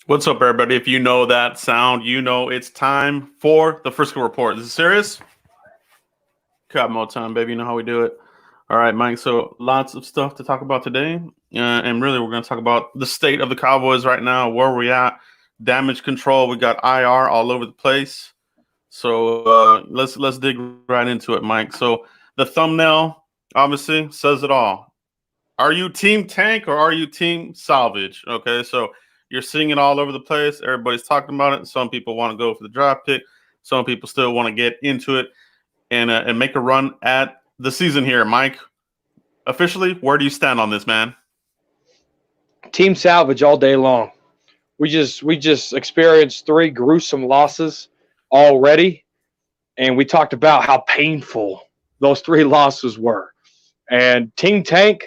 What's up, everybody? If you know that sound, you know it's time for the Frisco Report. This is serious. Got more time, baby. You know how we do it. All right, Mike. So lots of stuff to talk about today. And really, we're going to talk about the state of the Cowboys right now, where we're at, damage control. We got IR all over the place. So let's dig right into it, Mike. So the thumbnail obviously says it all. Are you team tank or are you team salvage? Okay, so you're seeing it all over the place. Everybody's talking about it. Some people want to go for the draft pick. Some people still want to get into it and make a run at the season here. Mike, officially, where do you stand on this, man? Team salvage all day long. We just experienced 3 gruesome losses already, and we talked about how painful those 3 losses were. And team tank,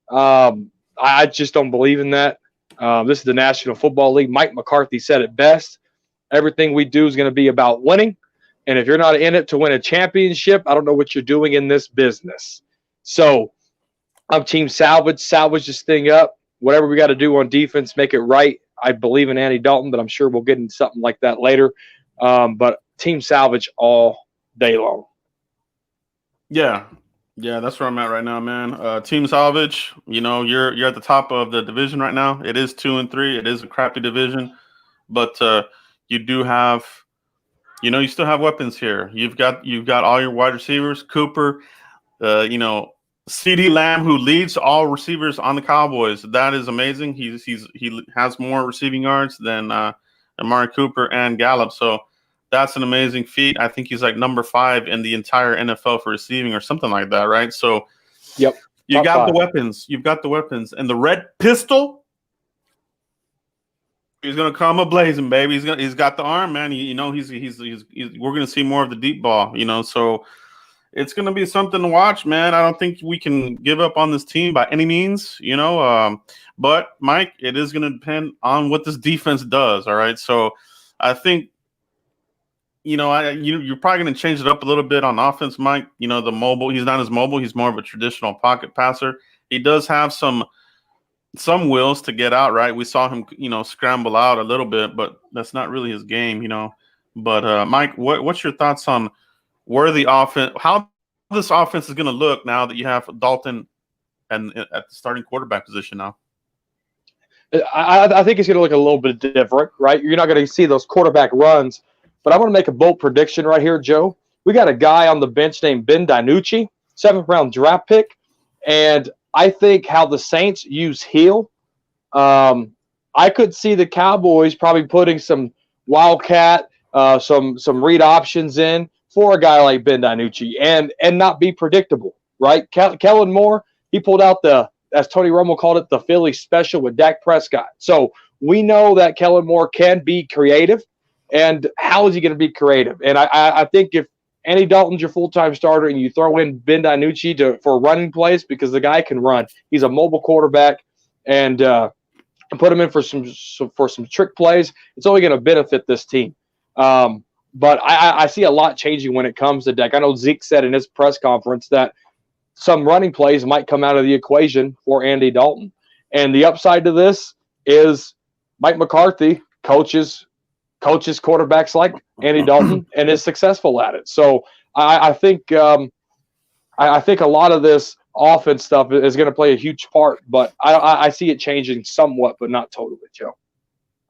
I just don't believe in that. This is the National Football League. Mike McCarthy said it best. Everything we do is going to be about winning. And if you're not in it to win a championship, I don't know what you're doing in this business. So I'm team salvage. Salvage this thing up. Whatever we got to do on defense, make it right. I believe in Andy Dalton, but I'm sure we'll get into something like that later. But team salvage all day long. Yeah, that's where I'm at right now, man. Team salvage, you know, you're at the top of the division right now. It is 2-3. It is a crappy division, but you do have, you know, you still have weapons here. You've got all your wide receivers, Cooper, CeeDee Lamb, who leads all receivers on the Cowboys. That is amazing. He has more receiving yards than Amari Cooper and Gallup. So that's an amazing feat. I think he's like number 5 in the entire NFL for receiving or something like that, right? So, yep, you got the weapons. You've got the weapons, and the red pistol. He's gonna come a blazing, baby. He's got the arm, man. We're gonna see more of the deep ball, you know. So it's gonna be something to watch, man. I don't think we can give up on this team by any means, you know. But Mike, it is gonna depend on what this defense does. All right, so I think. You know, you're probably going to change it up a little bit on offense, Mike. You know, the mobile. He's not as mobile. He's more of a traditional pocket passer. He does have some wills to get out, right? We saw him, you know, scramble out a little bit, but that's not really his game, you know. But Mike, what's your thoughts on where the offense, how this offense is going to look now that you have Dalton and at the starting quarterback position now? I think it's going to look a little bit different, right? You're not going to see those quarterback runs. But I want to make a bold prediction right here, Joe. We got a guy on the bench named Ben DiNucci, 7th-round draft pick. And I think how the Saints use Hill, I could see the Cowboys probably putting some wildcat, some read options in for a guy like Ben DiNucci and not be predictable, right? Kellen Moore, he pulled out as Tony Romo called it, the Philly special with Dak Prescott. So we know that Kellen Moore can be creative. And how is he going to be creative? And I think if Andy Dalton's your full-time starter and you throw in Ben DiNucci for running plays because the guy can run, he's a mobile quarterback, and put him in for some trick plays, it's only going to benefit this team. But I see a lot changing when it comes to Dak. I know Zeke said in his press conference that some running plays might come out of the equation for Andy Dalton. And the upside to this is Mike McCarthy coaches quarterbacks like Andy Dalton and is successful at it. So I think a lot of this offense stuff is going to play a huge part, but I see it changing somewhat, but not totally, Joe.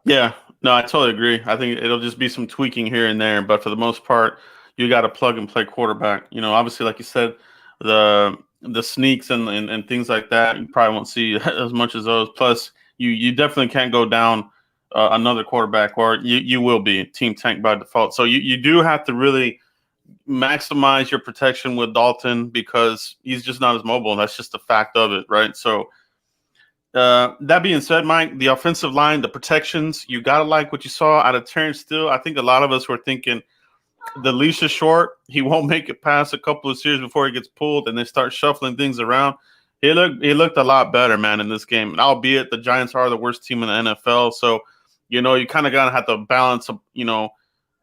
Yeah, no, I totally agree. I think it'll just be some tweaking here and there, but for the most part, you got to plug and play quarterback. You know, obviously, like you said, the sneaks and things like that, you probably won't see as much as those. Plus, you definitely can't go down another quarterback, or you will be team tank by default. So you do have to really maximize your protection with Dalton because he's just not as mobile. And that's just a fact of it, right? So that being said, Mike, the offensive line, the protections, you got to like what you saw out of Terrence Steele. I think a lot of us were thinking the leash is short. He won't make it past a couple of series before he gets pulled and they start shuffling things around. He looked a lot better, man, in this game. And albeit the Giants are the worst team in the NFL. So, you know, you kind of got to have to balance, you know,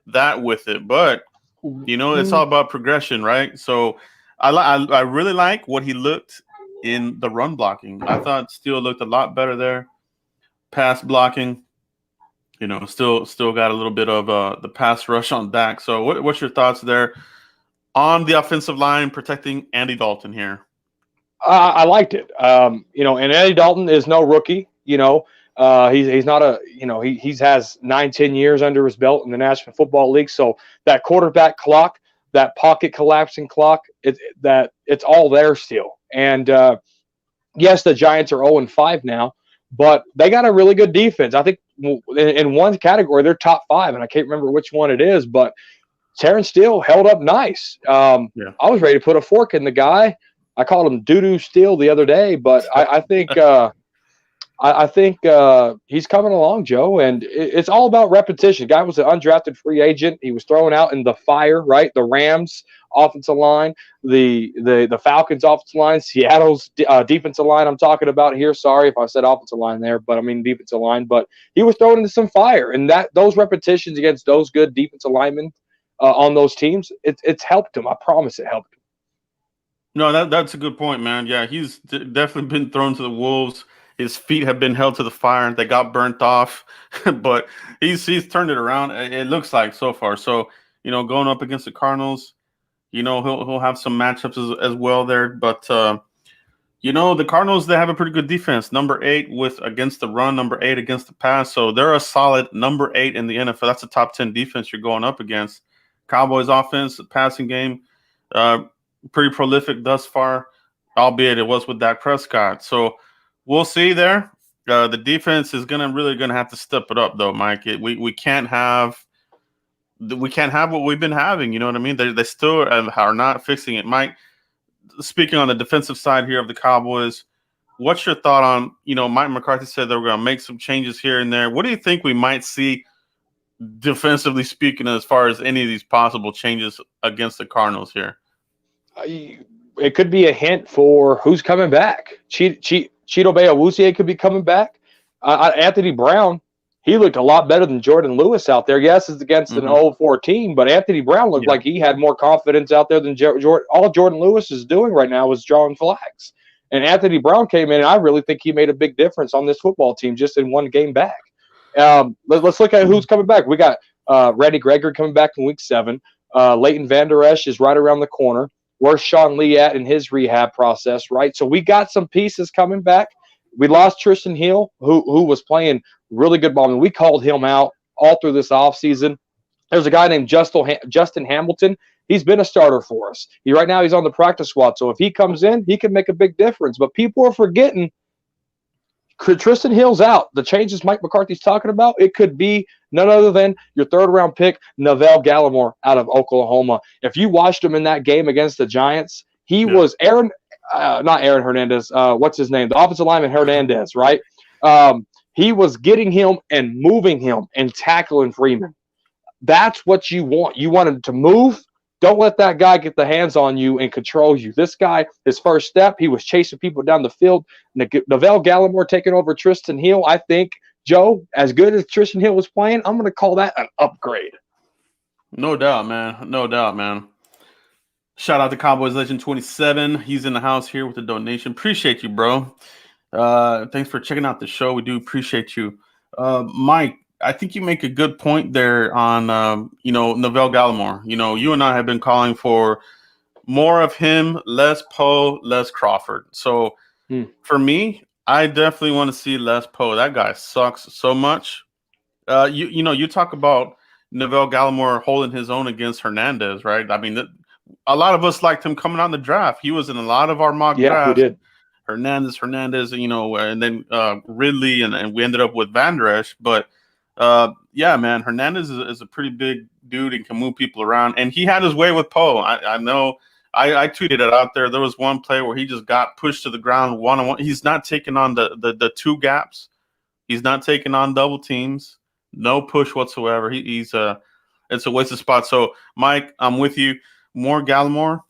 that with it. But, you know, it's all about progression, right? So I really like what he looked in the run blocking. I thought Steele looked a lot better there. Pass blocking, Still got a little bit of the pass rush on Dak. So what's your thoughts there on the offensive line protecting Andy Dalton here? I liked it. And Eddie Dalton is no rookie. He's not a, he has 9-10 years under his belt in the National Football League. So that quarterback clock, that pocket collapsing clock, it's all there still. And yes, the Giants are 0-5 now, but they got a really good defense. I think in one category they're top 5, and I can't remember which one it is, but Terrence Steele held up nice. I was ready to put a fork in the guy. I called him doo-doo Steele the other day, but I think he's coming along, Joe, and it's all about repetition. Guy was an undrafted free agent. He was thrown out in the fire, right? The Rams offensive line, the Falcons offensive line, Seattle's defensive line I'm talking about here. Sorry if I said offensive line there, but I mean defensive line. But he was thrown into some fire, and those repetitions against those good defensive linemen on those teams, it's helped him. I promise it helped him. No, that's a good point, man. Yeah, he's definitely been thrown to the wolves. His feet have been held to the fire. They got burnt off, but he's turned it around. It looks like so far. So, going up against the Cardinals, he'll have some matchups as well there. But the Cardinals, they have a pretty good defense. Number 8 against the run, number 8 against the pass. So they're a solid number 8 in the NFL. That's a top 10 defense you're going up against. Cowboys offense, passing game, pretty prolific thus far, albeit it was with Dak Prescott. So we'll see there. The defense is really gonna have to step it up, though, Mike. We can't have what we've been having. You know what I mean? They still are not fixing it. Mike, speaking on the defensive side here of the Cowboys, what's your thought on? Mike McCarthy said they were gonna make some changes here and there. What do you think we might see defensively speaking, as far as any of these possible changes against the Cardinals here? It could be a hint for who's coming back. Cheeto Bayawuzie could be coming back. Anthony Brown, he looked a lot better than Jordan Lewis out there. Yes, it's against an 0-4 team, but Anthony Brown looked like he had more confidence out there than Jordan. All Jordan Lewis is doing right now is drawing flags. And Anthony Brown came in, and I really think he made a big difference on this football team just in one game back. Let's look at who's coming back. We got Randy Gregory coming back in Week 7. Leighton Vander Esch is right around the corner. Where's Sean Lee at in his rehab process, right? So we got some pieces coming back. We lost Tristan Hill, who was playing really good ball. I mean, we called him out all through this offseason. There's a guy named Justin Hamilton. He's been a starter for us. Right now he's on the practice squad. So if he comes in, he can make a big difference. But people are forgetting Tristan Hill's out. The changes Mike McCarthy's talking about, it could be none other than your third-round pick, Neville Gallimore out of Oklahoma. If you watched him in that game against the Giants, he was not Aaron Hernandez. What's his name? The offensive lineman Hernandez, right? He was getting him and moving him and tackling Freeman. That's what you want. You want him to move. Don't let that guy get the hands on you and control you. This guy, his first step, he was chasing people down the field. Neville Gallimore taking over Tristan Hill. I think, Joe, as good as Tristan Hill was playing, I'm going to call that an upgrade. No doubt, man. No doubt, man. Shout out to Cowboys Legend 27. He's in the house here with a donation. Appreciate you, bro. Thanks for checking out the show. We do appreciate you. Mike, I think you make a good point there on, Neville Gallimore. You and I have been calling for more of him, less Poe, less Crawford. So for me, I definitely want to see less Poe. That guy sucks so much. You talk about Neville Gallimore holding his own against Hernandez, right? I mean, a lot of us liked him coming on the draft. He was in a lot of our mock drafts. Yeah, we did. Hernandez, and then Ridley, and we ended up with Vander Esch. But man, Hernandez is a pretty big dude and can move people around. And he had his way with Poe. I know. I tweeted it out there. There was one play where he just got pushed to the ground one-on-one. He's not taking on the two gaps. He's not taking on double teams. No push whatsoever. It's a wasted spot. So, Mike, I'm with you. More Gallimore.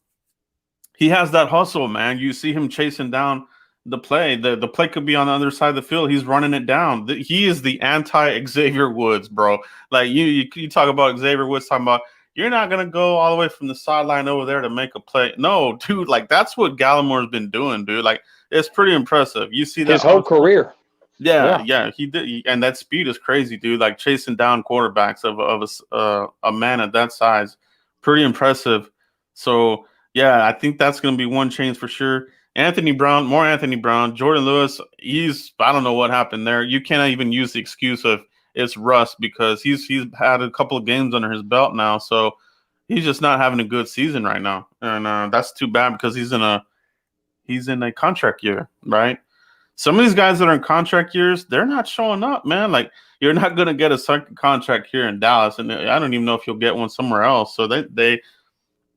He has that hustle, man. You see him chasing down the play. The play could be on the other side of the field. He's running it down. He is the anti-Xavier Woods, bro. Like you talk about Xavier Woods talking about you're not gonna go all the way from the sideline over there to make a play. No, dude, like that's what Gallimore's been doing, dude. Like it's pretty impressive. You see that his whole career. Yeah, he did, and that speed is crazy, dude. Like chasing down quarterbacks of a man at that size, pretty impressive. So yeah, I think that's going to be one change for sure. More Anthony Brown, Jordan Lewis. I don't know what happened there. You cannot even use the excuse of it's rust because he's had a couple of games under his belt now, so he's just not having a good season right now, and that's too bad because he's in a contract year, right? Some of these guys that are in contract years, they're not showing up, man. Like you're not going to get a second contract here in Dallas, and I don't even know if you'll get one somewhere else. So they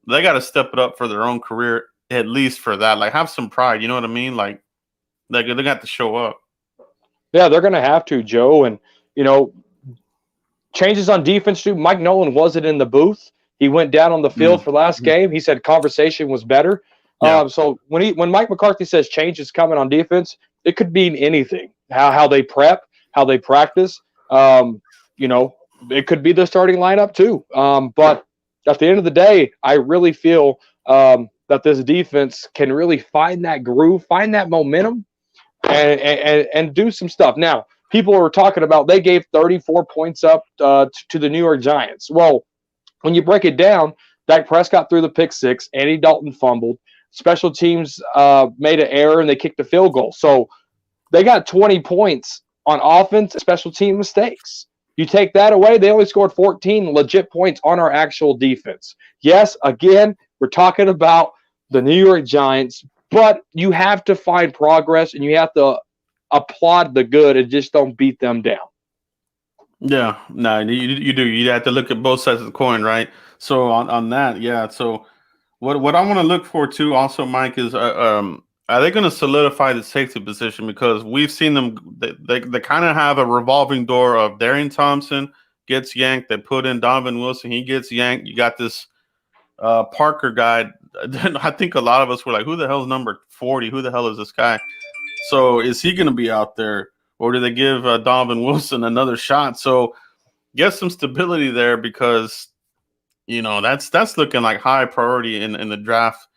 got to step it up for their own career, at least for that. Like have some pride, you know what I mean? Like they got to show up. Yeah, they're going to have to, Joe. And changes on defense too. Mike Nolan wasn't in the booth. He went down on the field for last game. He said conversation was better. Yeah. So when Mike McCarthy says changes coming on defense, it could mean anything. How they prep, how they practice. It could be the starting lineup too. But at the end of the day, I really feel that this defense can really find that groove, find that momentum, and do some stuff. Now, people are talking about they gave 34 points up to the New York Giants. Well, when you break it down, Dak Prescott threw the pick six, Andy Dalton fumbled. Special teams made an error and they kicked a field goal. So they got 20 points on offense and special team mistakes. You take that away, they only scored 14 legit points on our actual defense. Yes, again, we're talking about the New York Giants, but you have to find progress and you have to applaud the good and just don't beat them down. Yeah, no, you do. You have to look at both sides of the coin, right? So on that, yeah. So what I want to look for too, also, Mike, is are they going to solidify the safety position? Because we've seen them, they kind of have a revolving door of Darian Thompson gets yanked, they put in Donovan Wilson, he gets yanked. You got this Parker guy. I think a lot of us were like, who the hell is number 40? Who the hell is this guy? So is he going to be out there? Or do they give Donovan Wilson another shot? So get some stability there because, that's looking like high priority in the draft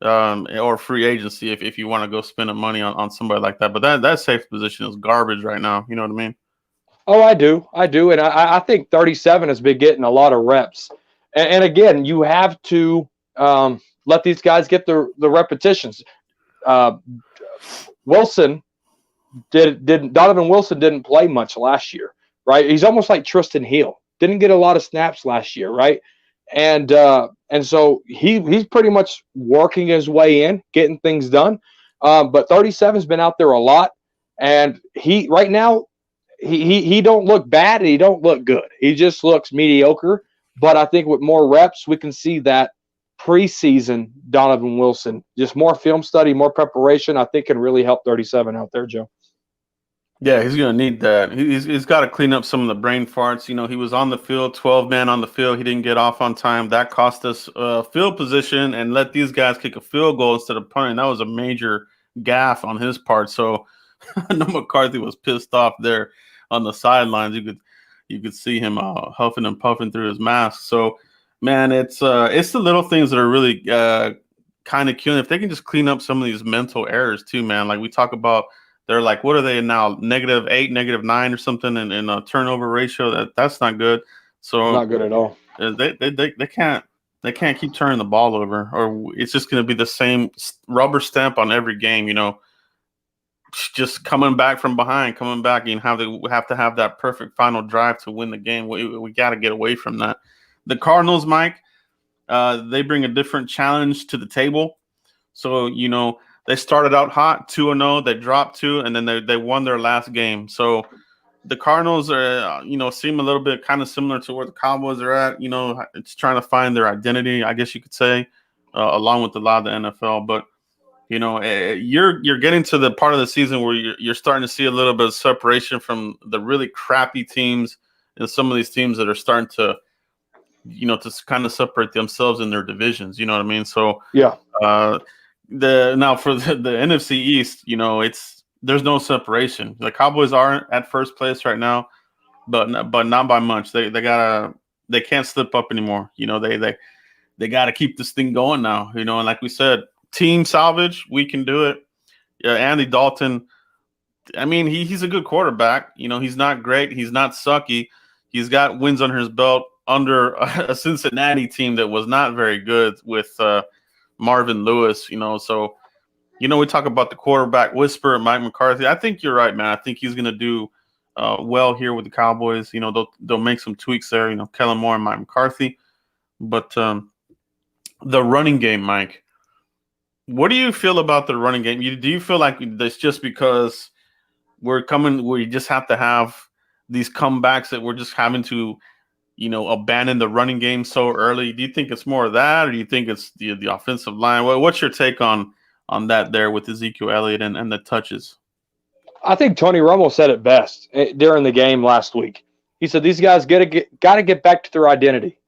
or free agency if you want to go spend money on somebody like that. But that safe position is garbage right now. You know what I mean? Oh, I do. And I think 37 has been getting a lot of reps. And again, you have to let these guys get the repetitions. Donovan Wilson didn't play much last year, right? He's almost like Tristan Hill. Didn't get a lot of snaps last year, right? And so he's pretty much working his way in, getting things done. But 37's been out there a lot, and he right now he don't look bad and he don't look good. He just looks mediocre. But I think with more reps, we can see that preseason Donovan Wilson, just more film study, more preparation, I think can really help 37 out there, Joe. Yeah, he's going to need that. He's got to clean up some of the brain farts. He was on the field, 12 man on the field. He didn't get off on time. That cost us field position and let these guys kick a field goal instead of punting. That was a major gaffe on his part. So I know McCarthy was pissed off there on the sidelines. You could see him huffing and puffing through his mask. So, man, it's the little things that are really kind of killing. If they can just clean up some of these mental errors too, man. Like we talk about, they're like, what are they now? -8, -9 or something in a turnover ratio. That's not good. So not good at all. They can't keep turning the ball over, or it's just going to be the same rubber stamp on every game. Just coming back from behind, and have to have that perfect final drive to win the game. We got to get away from that. The Cardinals, Mike, they bring a different challenge to the table. So they started out hot, 2-0. They dropped 2, and then they won their last game. So the Cardinals are, seem a little bit kind of similar to where the Cowboys are at. It's trying to find their identity, I guess you could say, along with a lot of the NFL. But you're getting to the part of the season where you're starting to see a little bit of separation from the really crappy teams and some of these teams that are starting to, to kind of separate themselves in their divisions. You know what I mean? So yeah. Now for the NFC East, there's no separation. The Cowboys are at first place right now, but not by much. They can't slip up anymore. They got to keep this thing going now. And like we said, team salvage, we can do it. Yeah, Andy Dalton I mean, he's a good quarterback. You know, he's not great. He's not sucky. He's got wins under his belt under a Cincinnati team that was not very good with Marvin Lewis. You know, so we talk about the quarterback whisperer, Mike McCarthy. I think you're right, man. I think he's going to do well here with the Cowboys. You know, they'll make some tweaks there. You know, Kellen Moore and Mike McCarthy, but the running game, Mike. What do you feel about the running game? Do you feel like that's just because we just have to have these comebacks that we're just having to, abandon the running game so early? Do you think it's more of that, or do you think it's the offensive line? What's your take on that there with Ezekiel Elliott and the touches? I think Tony Romo said it best during the game last week. He said these guys got to get back to their identity,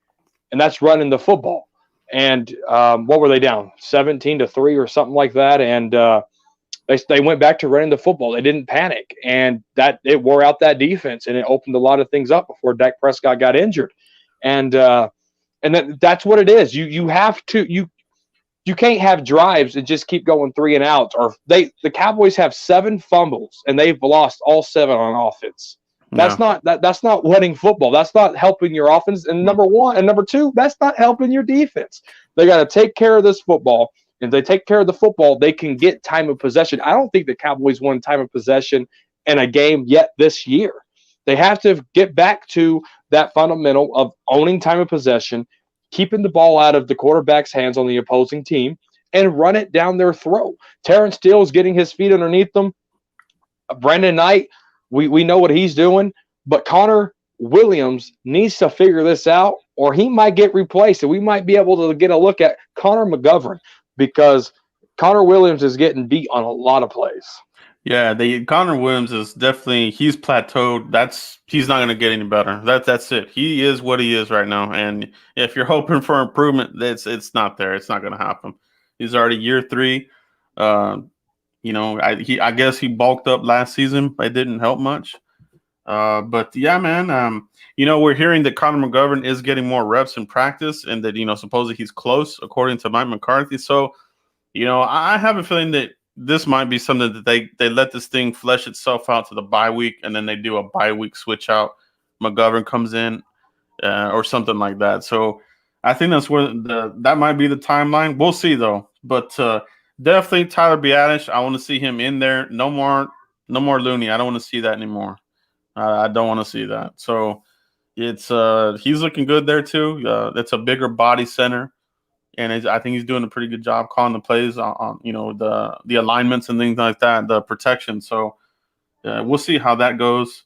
and that's running the football. And what were they down? 17-3 or something like that. And they went back to running the football. They didn't panic, and that it wore out that defense, and it opened a lot of things up before Dak Prescott got injured. And that's what it is. You have to you can't have drives and just keep going 3 and outs. Or the Cowboys have 7 fumbles and they've lost all 7 on offense. That's not winning football. That's not helping your offense. And number 1 and number 2, that's not helping your defense. They got to take care of this football. If they take care of the football, they can get time of possession. I don't think the Cowboys won time of possession in a game yet this year. They have to get back to that fundamental of owning time of possession, keeping the ball out of the quarterback's hands on the opposing team, and run it down their throat. Terrence Steele is getting his feet underneath them. Brandon Knight, we know what he's doing, but Connor Williams needs to figure this out, or he might get replaced, and we might be able to get a look at Connor McGovern, because Connor Williams is getting beat on a lot of plays. Yeah, Connor Williams is definitely, he's plateaued. He's not going to get any better. That's it. He is what he is right now, and if you're hoping for improvement, it's not there. It's not going to happen. He's already year 3. I guess he bulked up last season. It didn't help much. But yeah, man, we're hearing that Connor McGovern is getting more reps in practice, and that, supposedly he's close, according to Mike McCarthy. So, I have a feeling that this might be something that they let this thing flesh itself out to the bye week, and then they do a bye week switch out. McGovern comes in, or something like that. So I think that's where that might be the timeline. We'll see though. But definitely Tyler Biadasz. I want to see him in there. No more Looney. I don't want to see that anymore. I don't want to see that. So it's he's looking good there too. It's a bigger body center, and I think he's doing a pretty good job calling the plays on the alignments and things like that, the protection. So we'll see how that goes.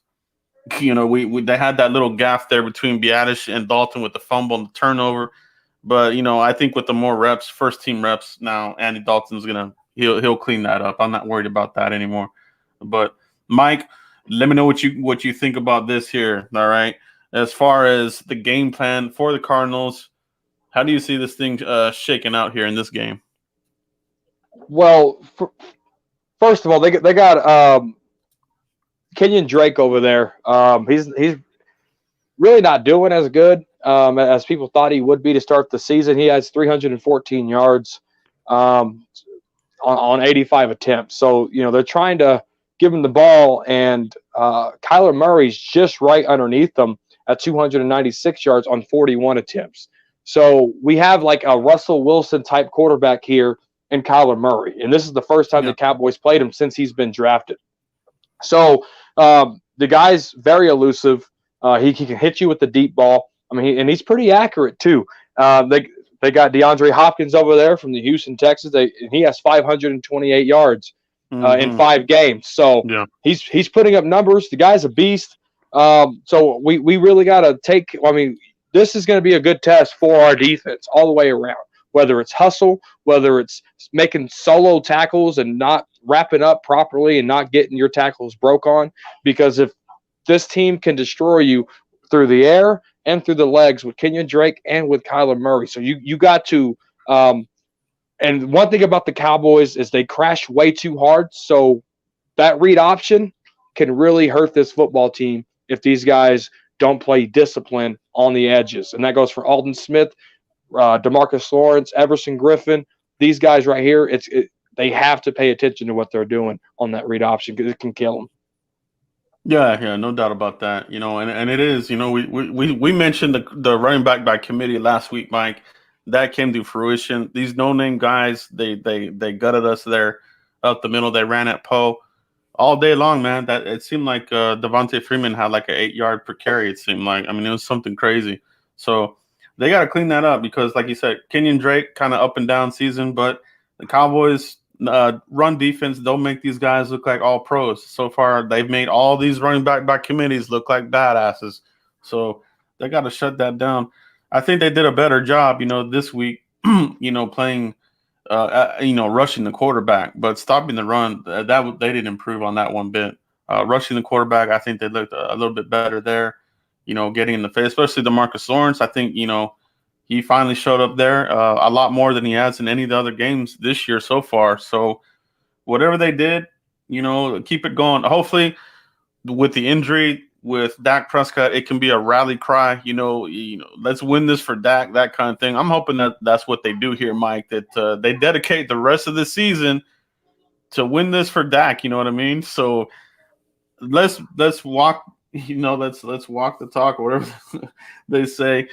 They had that little gap there between Biadasz and Dalton with the fumble and the turnover, but I think with the more reps, first team reps now, Andy Dalton's he'll clean that up. I'm not worried about that anymore. But Mike, let me know what you think about this here. All right, as far as the game plan for the Cardinals, how do you see this thing shaking out here in this game? Well, first of all, they got Kenyon Drake over there. He's really not doing as good as people thought he would be to start the season. He has 314 yards on 85 attempts. So, they're trying to give him the ball, and Kyler Murray's just right underneath them at 296 yards on 41 attempts. So we have like a Russell Wilson type quarterback here in Kyler Murray. And this is the first time the Cowboys played him since he's been drafted. So the guy's very elusive. He can hit you with the deep ball. I mean, and he's pretty accurate too. They got DeAndre Hopkins over there from the Houston Texans. And he has 528 yards in 5 games. So he's putting up numbers. The guy's a beast. So we really got to take – I mean, this is going to be a good test for our defense all the way around, whether it's hustle, whether it's making solo tackles and not wrapping up properly and not getting your tackles broke on. Because if this team can destroy you through the air and through the legs with Kenyon Drake and with Kyler Murray. So you got to and one thing about the Cowboys is they crash way too hard. So that read option can really hurt this football team if these guys don't play discipline on the edges. And that goes for Alden Smith, DeMarcus Lawrence, Everson Griffin. These guys right here, they have to pay attention to what they're doing on that read option because it can kill them. Yeah, no doubt about that. And it is. We mentioned the running back by committee last week, Mike. That came to fruition. These no name guys, they gutted us there up the middle. They ran at Poe all day long, man. That it seemed like Devontae Freeman had like an 8 yard per carry. It seemed like. I mean, it was something crazy. So they got to clean that up because, like you said, Kenyon Drake kind of up and down season, but the Cowboys run defense don't make these guys look like all pros. So far, they've made all these running back by committees look like badasses. So they got to shut that down. I think they did a better job, this week, playing, rushing the quarterback, but stopping the run, they didn't improve on that one bit. Rushing the quarterback, I think they looked a little bit better there, getting in the face, especially DeMarcus Lawrence. I think, he finally showed up there a lot more than he has in any of the other games this year so far. So whatever they did, keep it going. Hopefully with the injury with Dak Prescott, it can be a rally cry, let's win this for Dak, that kind of thing. I'm hoping that that's what they do here, Mike, that they dedicate the rest of the season to win this for Dak. You know what I mean? So let's walk, let's walk the talk or whatever they say.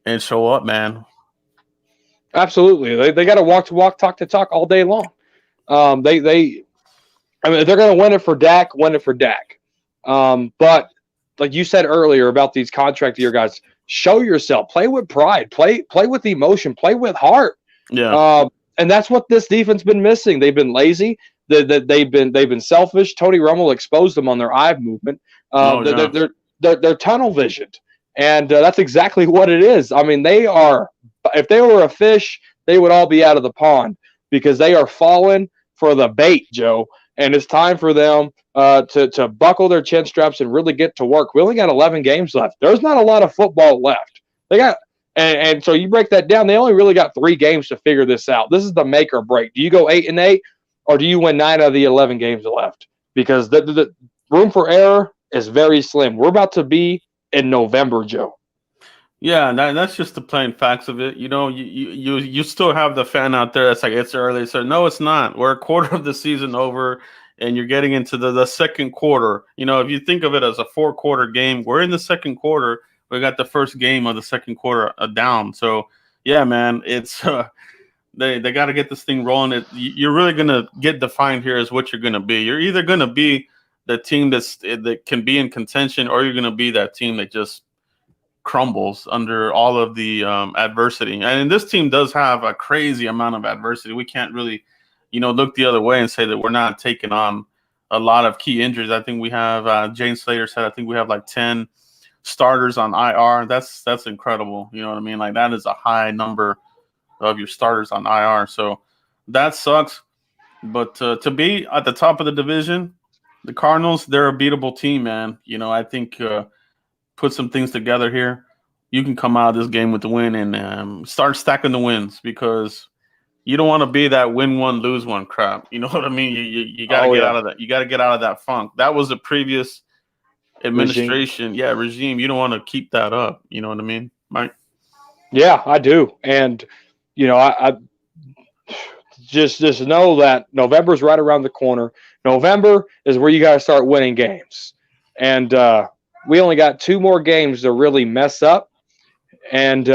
And show up, man. Absolutely. They got to walk to walk, talk to talk all day long. I mean, if they're going to win it for Dak, win it for Dak. But like you said earlier about these contract year guys, show yourself, play with pride, play with emotion, play with heart. Yeah. And that's what this defense been missing. They've been lazy. They've been selfish. Tony Romo exposed them on their eye movement. They're tunnel visioned. And that's exactly what it is. I mean, if they were a fish, they would all be out of the pond because they are falling for the bait, Joe. And it's time for them to buckle their chin straps and really get to work. We only got 11 games left. There's not a lot of football left. And so you break that down, they only really got 3 games to figure this out. This is the make or break. Do you go 8-8 or do you win 9 out of the 11 games left? Because the room for error is very slim. We're about to be in November, Joe. Yeah, that's just the plain facts of it. You still have the fan out there that's like, it's early. So no, it's not. We're a quarter of the season over, and you're getting into the second quarter. If you think of it as a 4-quarter game, we're in the second quarter. We got the first game of the second quarter down. So yeah, man, it's they got to get this thing rolling. You're really gonna get defined here as what you're gonna be. You're either gonna be the team that can be in contention, or you're going to be that team that just crumbles under all of the adversity. And this team does have a crazy amount of adversity. We can't really, look the other way and say that we're not taking on a lot of key injuries. I think we have, Jane Slater said, I think we have like 10 starters on IR. That's incredible. You know what I mean? Like that is a high number of your starters on IR. So that sucks. But to be at the top of the division, the Cardinals, they're a beatable team, man. I think put some things together here. You can come out of this game with the win and start stacking the wins because you don't want to be that win one, lose one crap. You know what I mean? You got to get out of that. You got to get out of that funk. That was a previous administration, regime. You don't want to keep that up. You know what I mean, Mike? Yeah, I do. And, I just know that November's right around the corner. November is where you got to start winning games. And we only got 2 more games to really mess up. And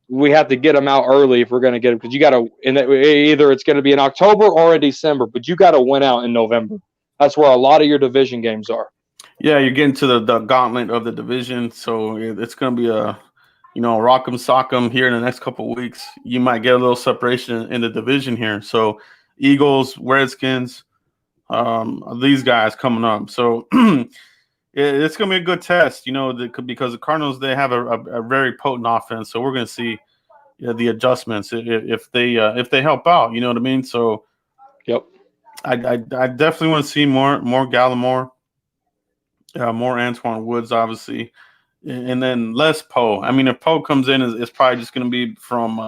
we have to get them out early if we're going to get them. Because you got to, either it's going to be in October or in December, but you got to win out in November. That's where a lot of your division games are. Yeah, you're getting to the gauntlet of the division. So it's going to be a rock'em sock'em here in the next couple of weeks. You might get a little separation in the division here. So Eagles, Redskins, these guys coming up. So it's going to be a good test, because the Cardinals, they have a very potent offense. So we're going to see the adjustments if they help out. You know what I mean? So yep, I definitely want to see more Gallimore, more Antoine Woods, obviously. And then less Poe. I mean, if Poe comes in, it's probably just going to be from,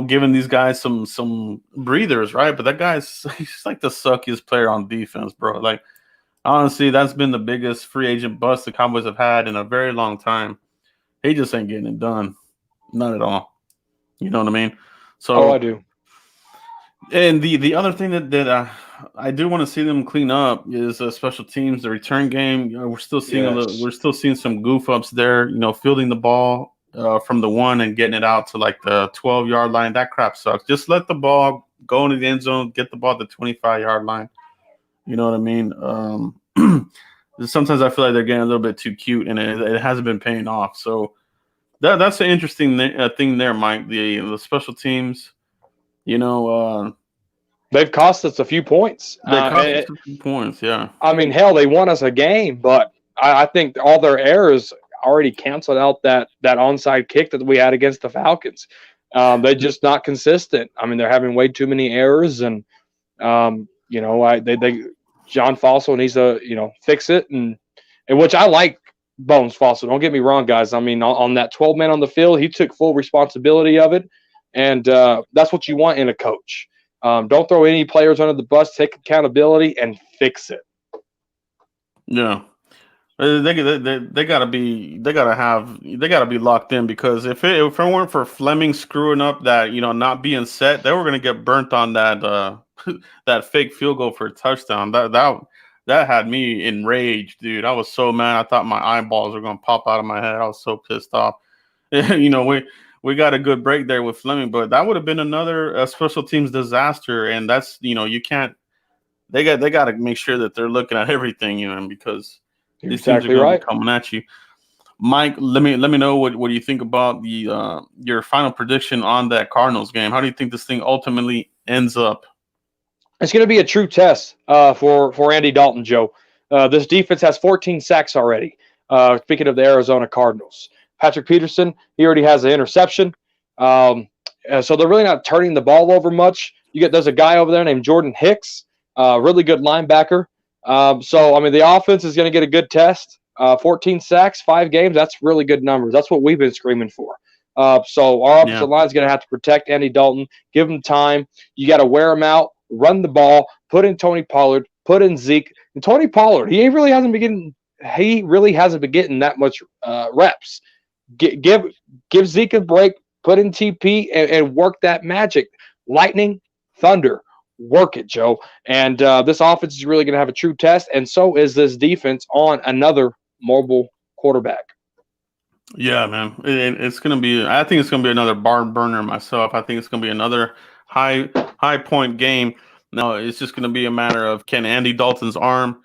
giving these guys some breathers, right? But that he's like the suckiest player on defense, bro. Like, honestly, that's been the biggest free agent bust the Cowboys have had in a very long time. He just ain't getting it done. Not at all. You know what I mean? So, I do. And the other thing that I do want to see them clean up is special teams, the return game. We're still seeing Yes. we're still seeing some goof ups there. Fielding the ball from the 1 and getting it out to like the 12-yard line. That crap sucks. Just let the ball go into the end zone, get the ball at the 25-yard line. You know what I mean? Sometimes I feel like they're getting a little bit too cute, and it hasn't been paying off. So that's an interesting thing there, Mike. The special teams. You know. They've cost us a few points. They cost us 2 points, yeah. I mean, hell, they won us a game, but I think all their errors already canceled out that onside kick that we had against the Falcons. They're just not consistent. I mean, they're having way too many errors, and John Fossil needs to fix it, and which I like Bones Fossil. Don't get me wrong, guys. I mean, on that 12 men on the field, he took full responsibility of it, and that's what you want in a coach. Don't throw any players under the bus. Take accountability and fix it. Yeah, they gotta be locked in, because if it weren't for Fleming screwing up that not being set, they were gonna get burnt on that that fake field goal for a touchdown. That had me enraged, dude. I was so mad. I thought my eyeballs were gonna pop out of my head. I was so pissed off. We got a good break there with Fleming, but that would have been another special teams disaster. And that's you can't. They got to make sure that they're looking at everything, because You're these exactly teams are right. coming at you. Mike, let me know what you think about the your final prediction on that Cardinals game. How do you think this thing ultimately ends up? It's going to be a true test for Andy Dalton, Joe. This defense has 14 sacks already. Speaking of the Arizona Cardinals, Patrick Peterson, he already has an interception. So they're really not turning the ball over much. There's a guy over there named Jordan Hicks, really good linebacker. So I mean, the offense is going to get a good test. 14 sacks, 5 games. That's really good numbers. That's what we've been screaming for. So our offensive line is going to have to protect Andy Dalton, give him time. You got to wear him out, run the ball, put in Tony Pollard, put in Zeke. And Tony Pollard, he really hasn't been getting that much reps. Give Zeke a break, put in TP, and work that magic. Lightning, thunder, work it, Joe. And this offense is really going to have a true test, and so is this defense on another mobile quarterback. Yeah, man, it's going to be. I think it's going to be another barn burner myself. I think it's going to be another high point game. No, it's just going to be a matter of, can Andy Dalton's arm,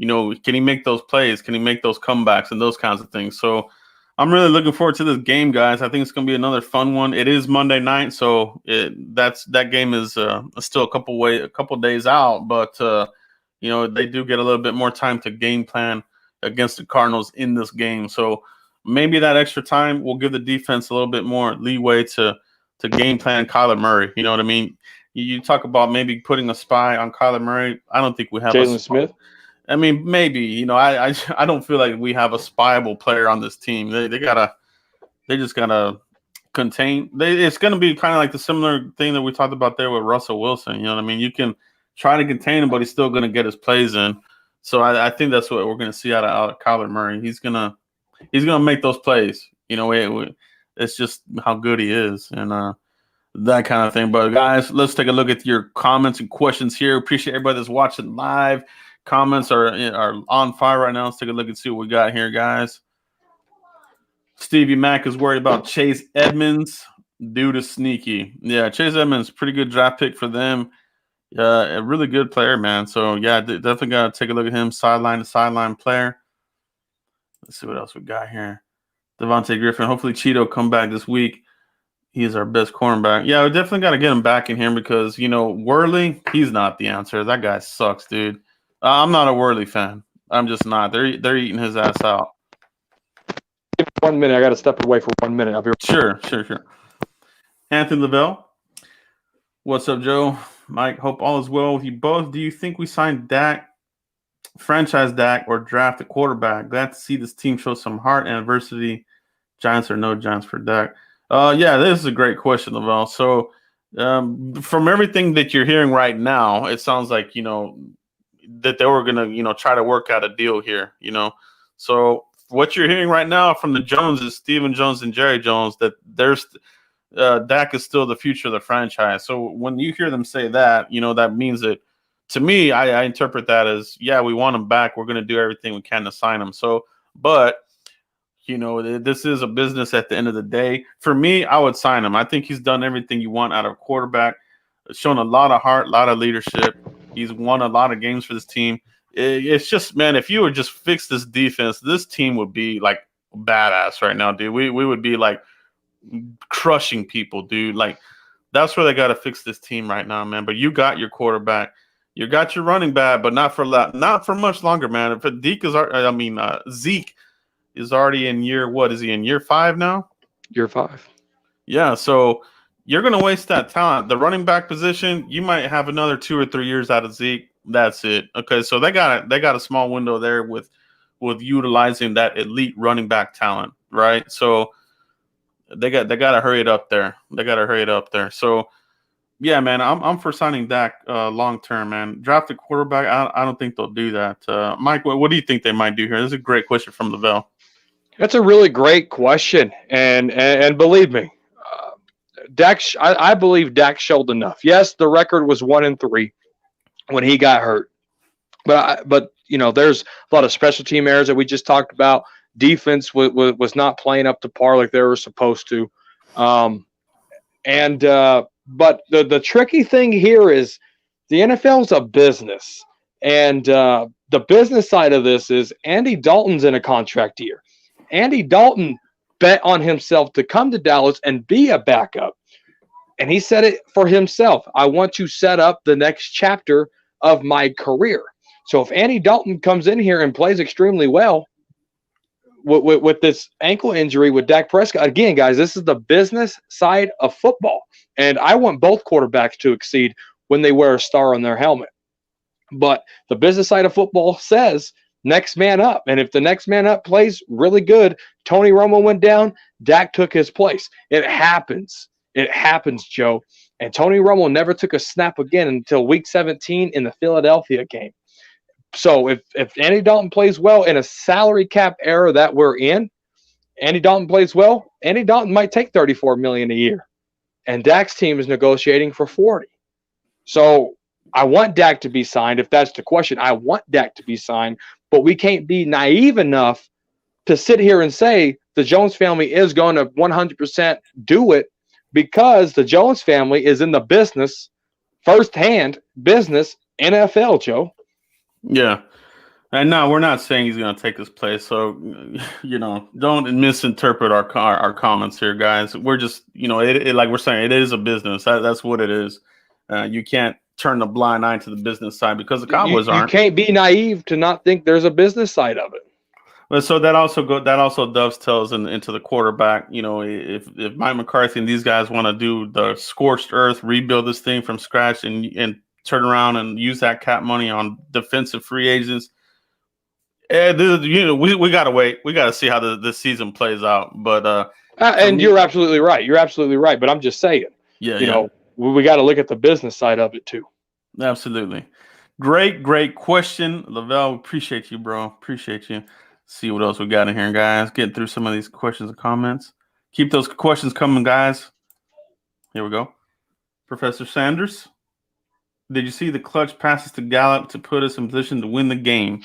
can he make those plays? Can he make those comebacks and those kinds of things? So I'm really looking forward to this game, guys. I think it's going to be another fun one. It is Monday night, so that game is still a couple days out, but they do get a little bit more time to game plan against the Cardinals in this game. So maybe that extra time will give the defense a little bit more leeway to game plan Kyler Murray. You know what I mean? You talk about maybe putting a spy on Kyler Murray. I don't think we have Jalen Smith. I mean, maybe, I don't feel like we have a spyable player on this team. They just gotta contain. It's gonna be kind of like the similar thing that we talked about there with Russell Wilson. You know what I mean? You can try to contain him, but he's still gonna get his plays in. So I think that's what we're gonna see out of Kyler Murray. He's gonna make those plays. It's just how good he is, and that kind of thing. But guys, let's take a look at your comments and questions here. Appreciate everybody that's watching live. Comments are on fire right now. Let's take a look and see what we got here, guys. Stevie Mack is worried about Chase Edmonds due to sneaky. Yeah, Chase Edmonds, pretty good draft pick for them. A really good player, man. So, yeah, definitely got to take a look at him. Sideline to sideline player. Let's see what else we got here. Devontae Griffin. Hopefully Cheeto come back this week. He is our best cornerback. Yeah, we definitely got to get him back in here because, Worley, he's not the answer. That guy sucks, dude. I'm not a Worley fan. I'm just not. They're eating his ass out. 1 minute. I got to step away for 1 minute. I'll be Sure. Anthony Lavelle. What's up, Joe? Mike, hope all is well with you both. Do you think we signed Dak, franchise Dak, or draft a quarterback? Glad to see this team show some heart and adversity. Giants or no Giants for Dak? Yeah, this is a great question, Lavelle. So from everything that you're hearing right now, it sounds like, that they were going to, try to work out a deal here, So what you're hearing right now from the Joneses, Stephen Jones and Jerry Jones, that Dak is still the future of the franchise. So when you hear them say that, that means that, to me, I interpret that as, yeah, we want him back. We're going to do everything we can to sign him. So, but, this is a business at the end of the day. For me, I would sign him. I think he's done everything you want out of a quarterback, shown a lot of heart, a lot of leadership. He's won a lot of games for this team. It's just, man, if you would just fix this defense, this team would be like badass right now, dude. We would be like crushing people, dude. Like, that's where they got to fix this team right now, man. But you got your quarterback. You got your running back, but not for much longer, man. If Zeke is already in year, what is he in year 5 now? Year 5. Yeah, so you're going to waste that talent. The running back position, you might have another 2 or 3 years out of Zeke. That's it. Okay, so they got a small window there with utilizing that elite running back talent, right? So they got to hurry it up there. So yeah, man, I'm for signing Dak long term, man. Draft a quarterback. I don't think they'll do that. Mike, what do you think they might do here? This is a great question from Lavelle. That's a really great question, and believe me, Dak. I believe Dak showed enough. Yes, the record was 1-3 when he got hurt, but there's a lot of special team errors that we just talked about. Defense was not playing up to par like they were supposed to, But the tricky thing here is the NFL is a business, and the business side of this is Andy Dalton's in a contract year. Andy Dalton bet on himself to come to Dallas and be a backup, and he said it for himself. I want to set up the next chapter of my career. So if Andy Dalton comes in here and plays extremely well with this ankle injury with Dak Prescott, again, guys, this is the business side of football. And I want both quarterbacks to exceed when they wear a star on their helmet. But the business side of football says next man up. And if the next man up plays really good, Tony Romo went down, Dak took his place. It happens. It happens, Joe. And Tony Romo never took a snap again until week 17 in the Philadelphia game. So if Andy Dalton plays well in a salary cap era that we're in, Andy Dalton plays well, Andy Dalton might take $34 million a year. And Dak's team is negotiating for 40. So I want Dak to be signed. If that's the question, I want Dak to be signed. But we can't be naive enough to sit here and say the Jones family is going to 100% do it, because the Jones family is in the business, firsthand business, NFL, Joe. Yeah. And no, we're not saying he's going to take his place. So, don't misinterpret our comments here, guys. We're just, like we're saying, it is a business. That's what it is. You can't turn the blind eye to the business side, because the Cowboys aren't. You can't be naive to not think there's a business side of it. But so that also dovetails into the quarterback. If Mike McCarthy and these guys want to do the scorched earth, rebuild this thing from scratch, and turn around and use that cap money on defensive free agents. We gotta wait. We gotta see how this season plays out. But and you're absolutely right. You're absolutely right. But I'm just saying. Yeah. We got to look at the business side of it too. Absolutely. Great question, Lavelle. Appreciate you, bro. Appreciate you. See what else we got in here, guys. Getting through some of these questions and comments. Keep those questions coming, guys. Here we go. Professor Sanders, did you see the clutch passes to Gallup to put us in position to win the game?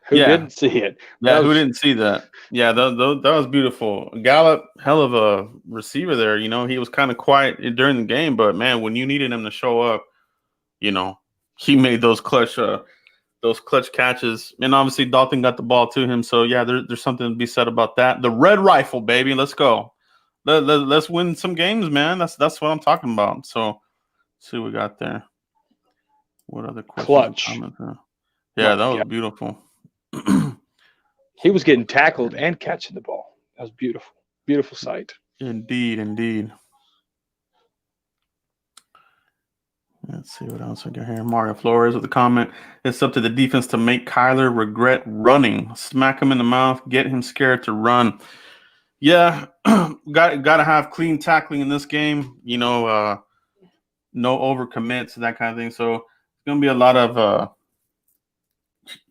Who didn't see it? Yeah, who didn't see that? Yeah, that was beautiful. Gallup, hell of a receiver there. He was kind of quiet during the game, but man, when you needed him to show up, he made those clutch catches. And obviously Dalton got the ball to him. So yeah, there's something to be said about that. The red rifle, baby. Let's go. Let's win some games, man. That's what I'm talking about. So let's see what we got there. What other questions? Clutch. Yeah, that was beautiful. He was getting tackled and catching the ball. That was beautiful. Beautiful sight. Indeed. Let's see what else we got here. Mario Flores with a comment. It's up to the defense to make Kyler regret running. Smack him in the mouth. Get him scared to run. Yeah, got to have clean tackling in this game. No overcommits, that kind of thing. So it's going to be a lot of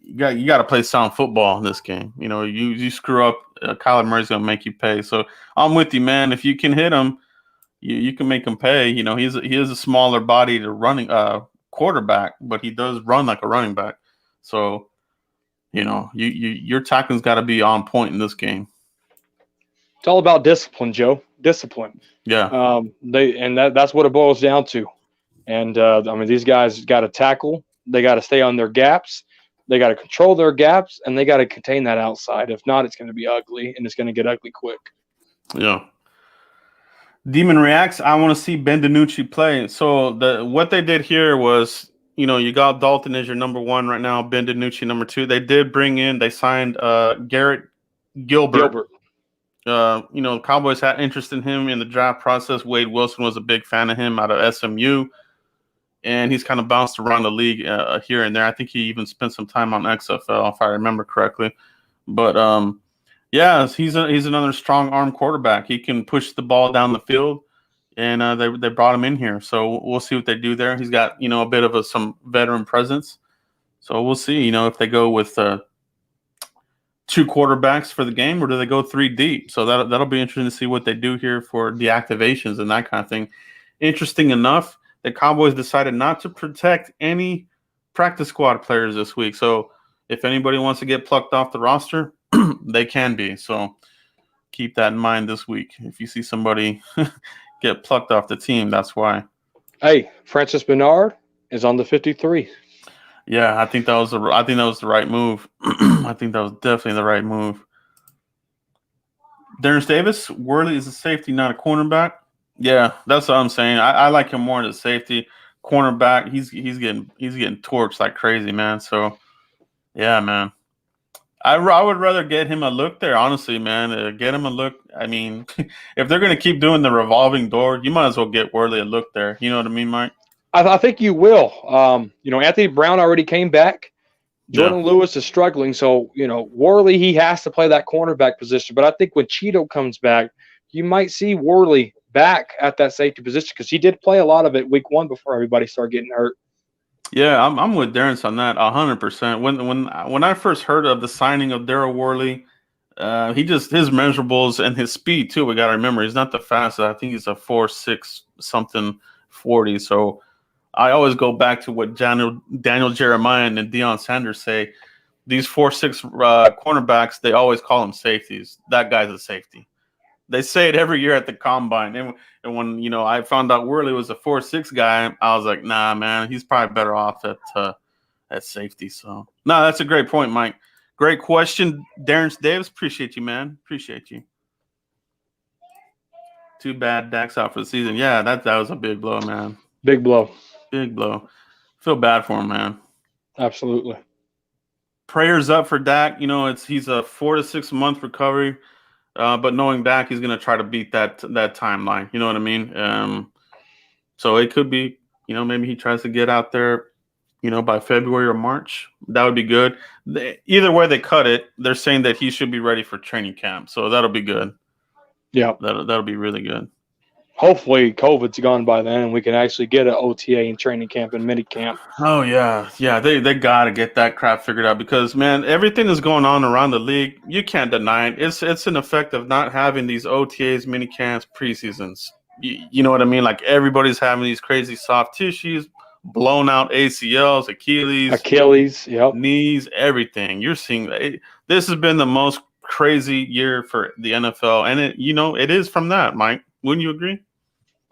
you got to play sound football in this game. You screw up, Kyler Murray's going to make you pay. So I'm with you, man. If you can hit him, you can make him pay. You know, he is a smaller body to running quarterback, but he does run like a running back. So, you know, your tackling's got to be on point in this game. It's all about discipline, Joe. Discipline. Yeah. That's what it boils down to. And I mean, these guys got to tackle. They got to stay on their gaps. They got to control their gaps, and they got to contain that outside. If not, it's going to be ugly, and it's going to get ugly quick. Yeah. Demon reacts. I want to see Ben DiNucci play. So what they did here was, you know, you got Dalton as your number one right now, Ben DiNucci number two. They signed Garrett Gilbert. You know, Cowboys had interest in him in the draft process. Wade Wilson was a big fan of him out of SMU, and he's kind of bounced around the league here and there. I think he even spent some time on XFL, if I remember correctly. But yeah, he's another strong arm quarterback. He can push the ball down the field, and they brought him in here. So we'll see what they do there. He's got, you know, a bit of some veteran presence. So we'll see, you know, if they go with two quarterbacks for the game, or do they go three deep? So that'll be interesting to see what they do here for the activations and that kind of thing. Interesting enough, the Cowboys decided not to protect any practice squad players this week. So if anybody wants to get plucked off the roster, they can be. So keep that in mind this week. If you see somebody get plucked off the team, that's why. Hey, Francis Bernard is on the 53. Yeah, I think that was the right move. I think that was definitely the right move. Darren Davis, Worley is a safety, not a cornerback. Yeah, that's what I'm saying. I like him more as a safety. Cornerback, he's getting torched like crazy, man. So yeah, man. I would rather get him a look there, honestly, man. Get him a look. I mean, if they're gonna keep doing the revolving door, you might as well get Worley a look there. You know what I mean, Mike? I think you will. You know, Anthony Brown already came back. Jordan Lewis is struggling, so you know Worley, he has to play that cornerback position. But I think when Cheeto comes back, you might see Worley back at that safety position because he did play a lot of it week one before everybody started getting hurt. Yeah, I'm with Darren on that 100%. When I first heard of the signing of Daryl Worley, his measurables and his speed too. We got to remember he's not the fastest. I think he's a 4.6 something 40. So I always go back to what Daniel Jeremiah and Deion Sanders say. These 4.6 cornerbacks, they always call them safeties. That guy's a safety. They say it every year at the combine. And when, you know, I found out Worley was a 4.6 guy, I was like, nah, man, he's probably better off at safety. So, no, that's a great point, Mike. Great question, Darren Davis. Appreciate you, man. Appreciate you. Too bad Dak's out for the season. Yeah, that was a big blow, man. Big blow. Big blow. Feel bad for him, man. Absolutely. Prayers up for Dak. You know, he's a 4 to 6 month recovery, but knowing Dak, he's going to try to beat that timeline. You know what I mean? So it could be, you know, maybe he tries to get out there, you know, by February or March. That would be good. Either way they cut it, they're saying that he should be ready for training camp. So that'll be good. Yeah, that'll be really good. Hopefully COVID's gone by then and we can actually get an OTA in training camp and mini camp. Oh, yeah. Yeah, they got to get that crap figured out because, man, everything that's going on around the league, you can't deny it. It's an effect of not having these OTAs, mini camps, preseasons. You know what I mean? Like everybody's having these crazy soft tissues, blown out ACLs, Achilles, yep. Knees, everything. You're seeing that. This has been the most crazy year for the NFL, and it is from that, Mike. Wouldn't you agree?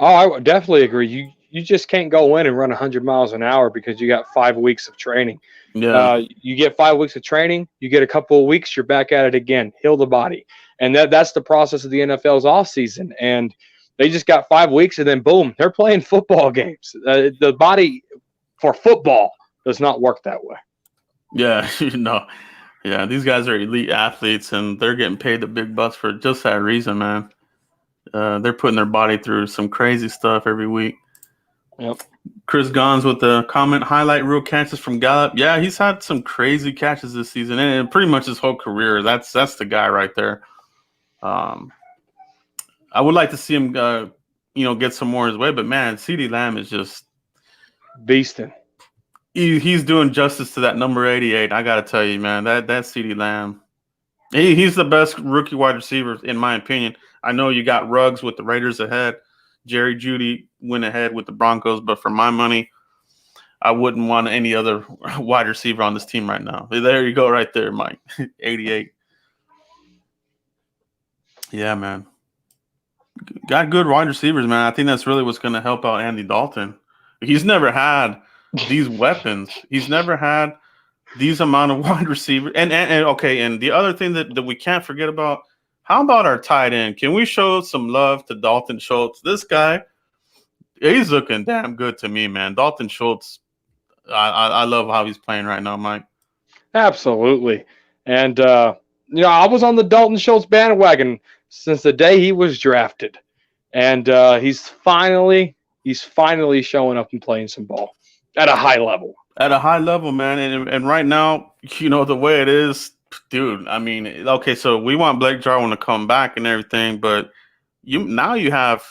Oh, I would definitely agree. You just can't go in and run 100 miles an hour because you got 5 weeks of training. Yeah. You get 5 weeks of training, you get a couple of weeks, you're back at it again. Heal the body, and that's the process of the NFL's off season. And they just got 5 weeks, and then boom, they're playing football games. The body for football does not work that way. Yeah, yeah. These guys are elite athletes, and they're getting paid the big bucks for just that reason, man. They're putting their body through some crazy stuff every week. Yep. Chris Gons with the comment, highlight real catches from Gallup. Yeah, he's had some crazy catches this season, and pretty much his whole career. That's the guy right there. I would like to see him, get some more his way, but man, CeeDee Lamb is just beasting. He's doing justice to that number 88. I got to tell you, man, that CeeDee Lamb, he's the best rookie wide receiver in my opinion. I know you got Ruggs with the Raiders ahead. Jerry Jeudy went ahead with the Broncos, but for my money, I wouldn't want any other wide receiver on this team right now. There you go, right there, Mike. 88. Yeah, man. Got good wide receivers, man. I think that's really what's going to help out Andy Dalton. He's never had these weapons. He's never had these amount of wide receivers. And okay, and the other thing that we can't forget about, how about our tight end? Can we show some love to Dalton Schultz? This guy, he's looking damn good to me, man. Dalton Schultz, I love how he's playing right now, Mike. Absolutely. And, I was on the Dalton Schultz bandwagon since the day he was drafted. And he's finally showing up and playing some ball at a high level. At a high level, man. And right now, the way it is, dude, I mean, okay, so we want Blake Jarwin to come back and everything, but you have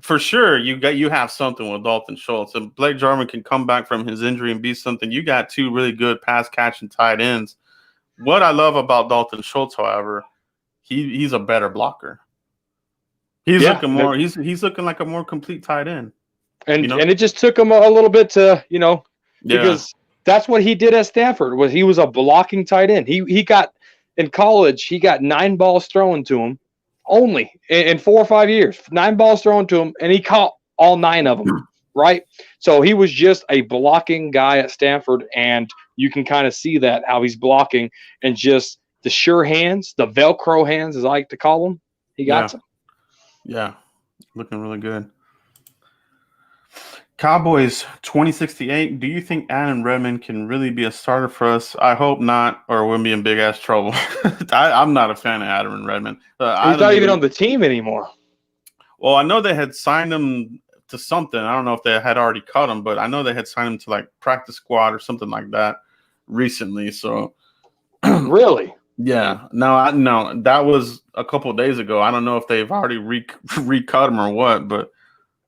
for sure you have something with Dalton Schultz. And Blake Jarwin can come back from his injury and be something. You got two really good pass catching tight ends. What I love about Dalton Schultz, however, he's a better blocker. He's looking more. He's looking like a more complete tight end. And it just took him a little bit to because that's what he did at Stanford. He was a blocking tight end. He got in college. He got 9 balls thrown to him only in 4 or 5 years. 9 balls thrown to him, and he caught all 9 of them. Right. So he was just a blocking guy at Stanford, and you can kind of see that how he's blocking and just the sure hands, the Velcro hands, as I like to call them. He got some. Yeah, looking really good. Cowboys 2068. Do you think Adam Redmond can really be a starter for us? I hope not, or we'll be in big ass trouble. I'm not a fan of Adam Redmond. He's not even on the team anymore. Well, I know they had signed him to something. I don't know if they had already cut him, but I know they had signed him to like practice squad or something like that recently. So, really? Yeah. No, that was a couple of days ago. I don't know if they've already recut him or what, but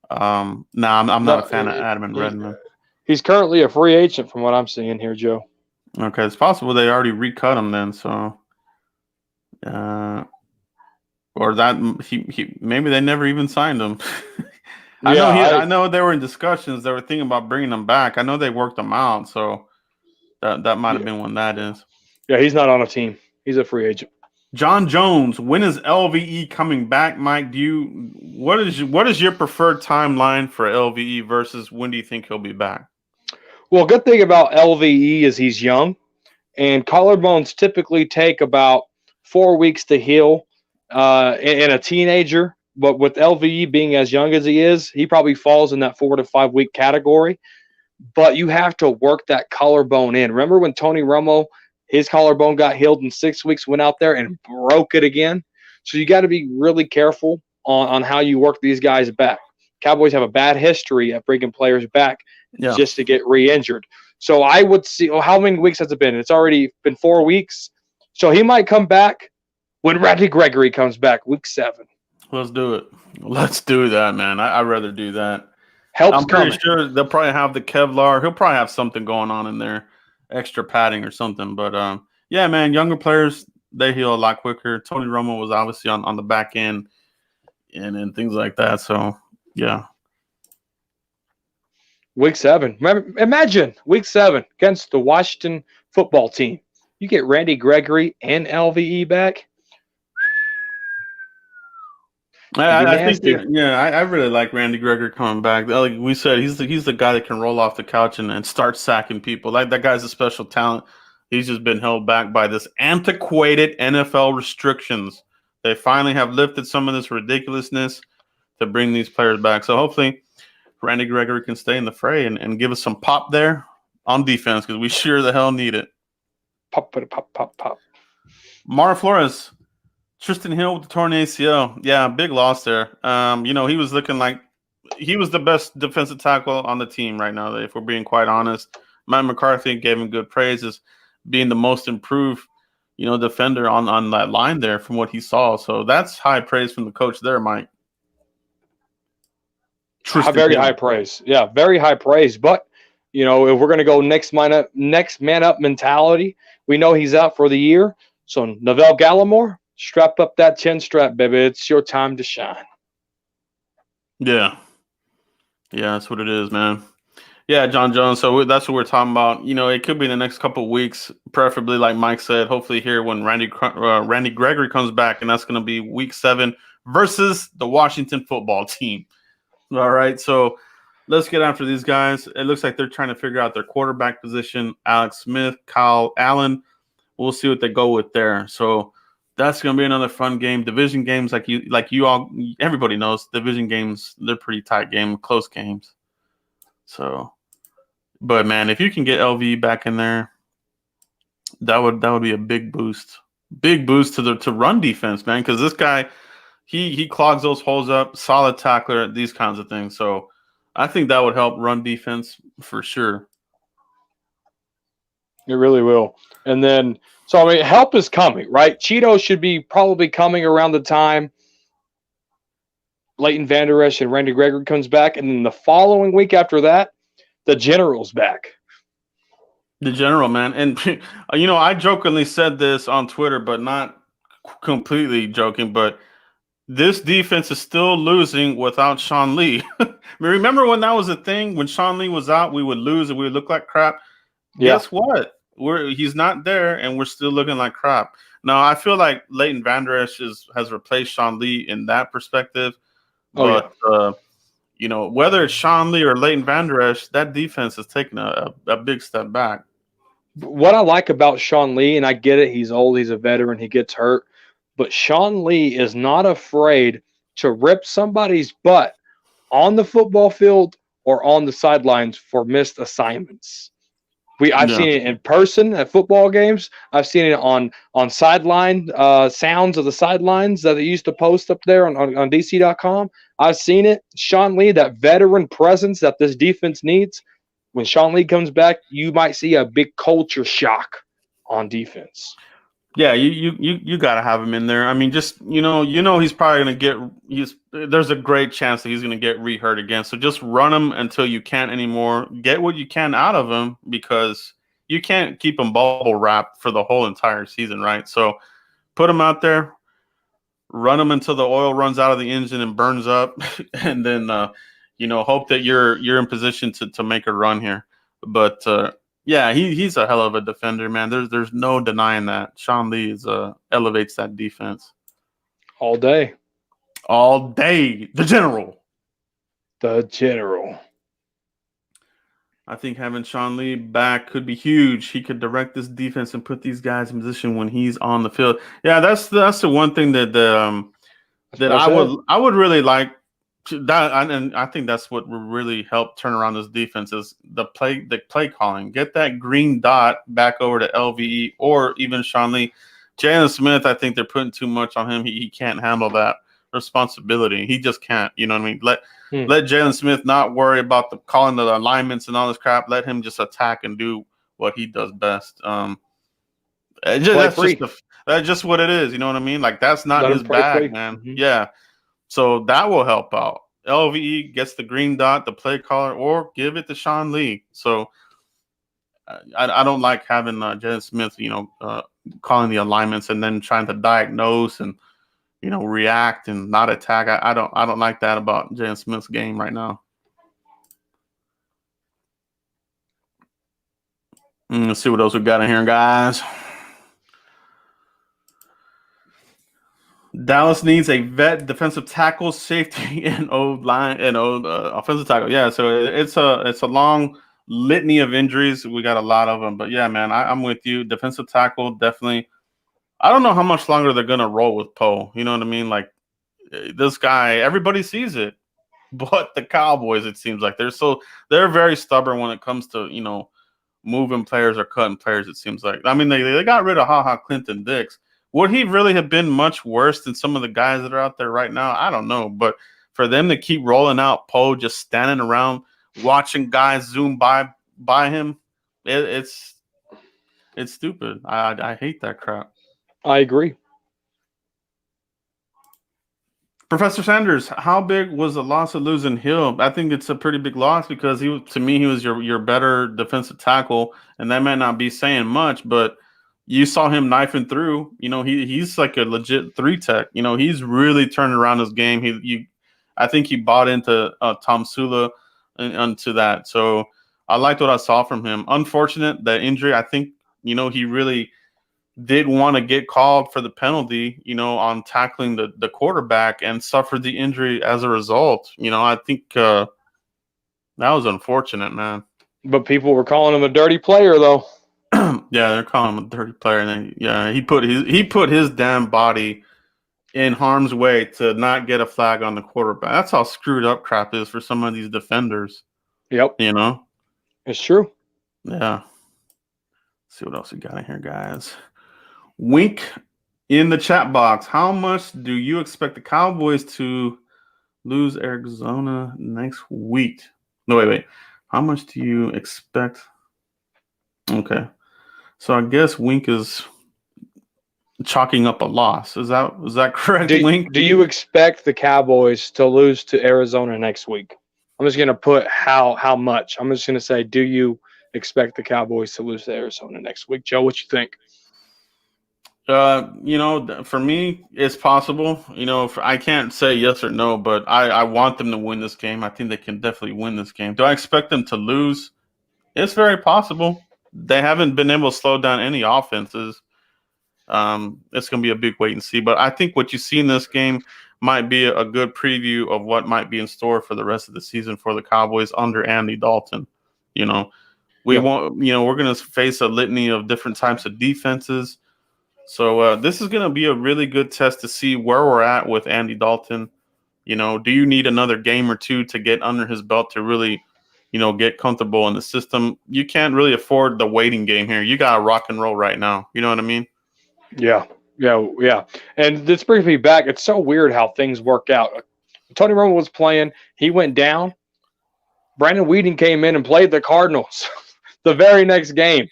I'm not a fan of Adam Redmond. He's currently a free agent from what I'm seeing here, Joe. Okay, it's possible they already recut him then. So, or that he maybe they never even signed him. I know they were in discussions. They were thinking about bringing him back. I know they worked him out, so that might have been when that is. Yeah, he's not on a team. He's a free agent. John Jones, when is LVE coming back, Mike? What is your preferred timeline for LVE versus when do you think he'll be back? Well, good thing about LVE is he's young, and collarbones typically take about 4 weeks to heal in a teenager. But with LVE being as young as he is, he probably falls in that 4 to 5 week category. But you have to work that collarbone in. Remember when Tony Romo, his collarbone got healed in 6 weeks, went out there and broke it again? So you got to be really careful on how you work these guys back. Cowboys have a bad history at bringing players back just to get re-injured. So I would see, how many weeks has it been? It's already been 4 weeks. So he might come back when Randy Gregory comes back, week 7. Let's do it. Let's do that, man. I'd rather do that. I'm pretty sure they'll probably have the Kevlar. He'll probably have something going on in there, extra padding or something. But, yeah, man, younger players, they heal a lot quicker. Tony Romo was obviously on the back end and things like that. So, yeah. Week 7. Imagine week 7 against the Washington football team. You get Randy Gregory and LVE back. I really like Randy Gregory coming back. Like we said, he's the guy that can roll off the couch and start sacking people. Like that guy's a special talent. He's just been held back by this antiquated NFL restrictions. They finally have lifted some of this ridiculousness to bring these players back. So hopefully Randy Gregory can stay in the fray and give us some pop there on defense because we sure the hell need it. Pop. Mara Flores. Tristan Hill with the torn ACL. Yeah, big loss there. He was looking like he was the best defensive tackle on the team right now, if we're being quite honest. Matt McCarthy gave him good praise as being the most improved, defender on that line there from what he saw. So that's high praise from the coach there, Mike. Very high praise. Yeah, very high praise. But, if we're going to go next man up mentality, we know he's out for the year. So Neville Gallimore, strap up that chin strap, baby. It's your time to shine. Yeah. Yeah, that's what it is, man. Yeah, John Jones. So that's what we're talking about. It could be in the next couple of weeks, preferably, like Mike said, hopefully here when Randy Gregory comes back, and that's going to be week 7 versus the Washington football team. All right, so let's get after these guys. It looks like they're trying to figure out their quarterback position. Alex Smith, Kyle Allen. We'll see what they go with there. So that's going to be another fun game. Division games, everybody knows, division games, they're pretty tight game, close games. So, but man, if you can get LV back in there, that would be a big boost to run defense, man. Because this guy, he clogs those holes up, solid tackler, these kinds of things. So I think that would help run defense for sure. It really will. And then, so I mean, help is coming, right? Cheeto should be probably coming around the time Leighton Vander Esch and Randy Gregory comes back, and then the following week after that, the General's back. The General, man. And, I jokingly said this on Twitter, but not completely joking, but this defense is still losing without Sean Lee. Remember when that was a thing? When Sean Lee was out, we would lose and we would look like crap. Yeah. Guess what? He's not there, and we're still looking like crap. Now, I feel like Leighton Vander Esch has replaced Sean Lee in that perspective. But, whether it's Sean Lee or Leighton Vander Esch, that defense has taken a big step back. What I like about Sean Lee, and I get it, he's old, he's a veteran, he gets hurt, but Sean Lee is not afraid to rip somebody's butt on the football field or on the sidelines for missed assignments. I've seen it in person at football games. I've seen it on sideline sounds of the sidelines that they used to post up there on DC.com. I've seen it. Sean Lee, that veteran presence that this defense needs. When Sean Lee comes back, you might see a big culture shock on defense. Yeah, you got to have him in there. I mean, just he's probably going to there's a great chance that he's going to get re-hurt again. So just run him until you can't anymore. Get what you can out of him, because you can't keep him bubble wrapped for the whole entire season, right? So put him out there, run him until the oil runs out of the engine and burns up, and then hope that you're in position to make a run here. But yeah, he's a hell of a defender, man. There's no denying that. Sean Lee elevates that defense. All day. All day. The General. I think having Sean Lee back could be huge. He could direct this defense and put these guys in position when he's on the field. Yeah, that's the one thing that I would really like. That, and I think that's what will really help turn around this defense is the play calling. Get that green dot back over to LVE or even Sean Lee. Jalen Smith, I think they're putting too much on him. He can't handle that responsibility. He just can't. You know what I mean? Let Jalen Smith not worry about the calling the alignments and all this crap. Let him just attack and do what he does best. That's just what it is. You know what I mean? Like, that's not his bag, man. Mm-hmm. Yeah. So that will help out. LVE gets the green dot, the play caller, or give it to Sean Lee. So I don't like having Jalen Smith, calling the alignments and then trying to diagnose and, react and not attack. I don't like that about Jalen Smith's game right now. Let's see what else we got in here, guys. Dallas needs a vet defensive tackle, safety, and O-line and offensive tackle. Yeah, so it's a long litany of injuries. We got a lot of them, but yeah, man, I'm with you. Defensive tackle, definitely. I don't know how much longer they're gonna roll with Poe. You know what I mean? Like, this guy, everybody sees it, but the Cowboys, it seems like they're very stubborn when it comes to moving players or cutting players. It seems like. I mean, they got rid of Clinton Dix. Would he really have been much worse than some of the guys that are out there right now? I don't know. But for them to keep rolling out Poe, just standing around, watching guys zoom by him, it's stupid. I hate that crap. I agree. Professor Sanders, how big was the loss of losing Hill? I think it's a pretty big loss because he was your better defensive tackle, and that might not be saying much, but you saw him knifing through. He's like a legit 3 tech. He's really turned around his game. I think he bought into Tom Sula and onto that. So I liked what I saw from him. Unfortunate that injury. I think he really did want to get called for the penalty, on tackling the quarterback and suffered the injury as a result. I think that was unfortunate, man. But people were calling him a dirty player, though. Yeah, they're calling him a dirty player, and he put his damn body in harm's way to not get a flag on the quarterback. That's how screwed up crap is for some of these defenders. Yep. It's true. Yeah. Let's see what else we got in here, guys. Wink in the chat box. How much do you expect the Cowboys to lose Arizona next week? No, wait. How much do you expect? Okay. So I guess Wink is chalking up a loss. Is that correct, Wink? Do you expect the Cowboys to lose to Arizona next week? I'm just going to put how much. I'm just going to say, do you expect the Cowboys to lose to Arizona next week? Joe, what you think? For me, it's possible. I can't say yes or no, but I want them to win this game. I think they can definitely win this game. Do I expect them to lose? It's very possible. They haven't been able to slow down any offenses. It's going to be a big wait and see. But I think what you see in this game might be a good preview of what might be in store for the rest of the season for the Cowboys under Andy Dalton. We're going to face a litany of different types of defenses. So this is going to be a really good test to see where we're at with Andy Dalton. Do you need another game or two to get under his belt to really, get comfortable in the system? You can't really afford the waiting game here. You got to rock and roll right now. You know what I mean? Yeah. And this brings me back. It's so weird how things work out. Tony Romo was playing. He went down. Brandon Weeden came in and played the Cardinals the very next game.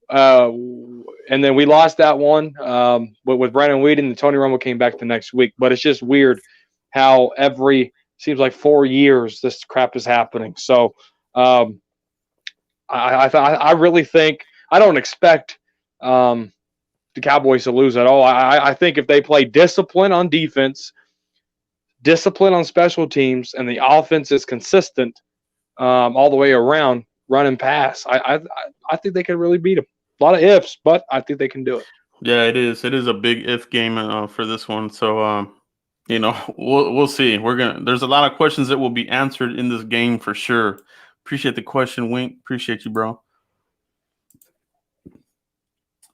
And then we lost that one with Brandon Weeden, and Tony Romo came back the next week. But it's just weird how seems like 4 years this crap is happening. So I really think – I don't expect the Cowboys to lose at all. I think if they play discipline on defense, discipline on special teams, and the offense is consistent all the way around, run and pass, I think they could really beat them. A lot of ifs, but I think they can do it. Yeah, it is. It is a big if game for this one. So, we'll see. There's a lot of questions that will be answered in this game for sure. Appreciate the question, Wink. Appreciate you, bro.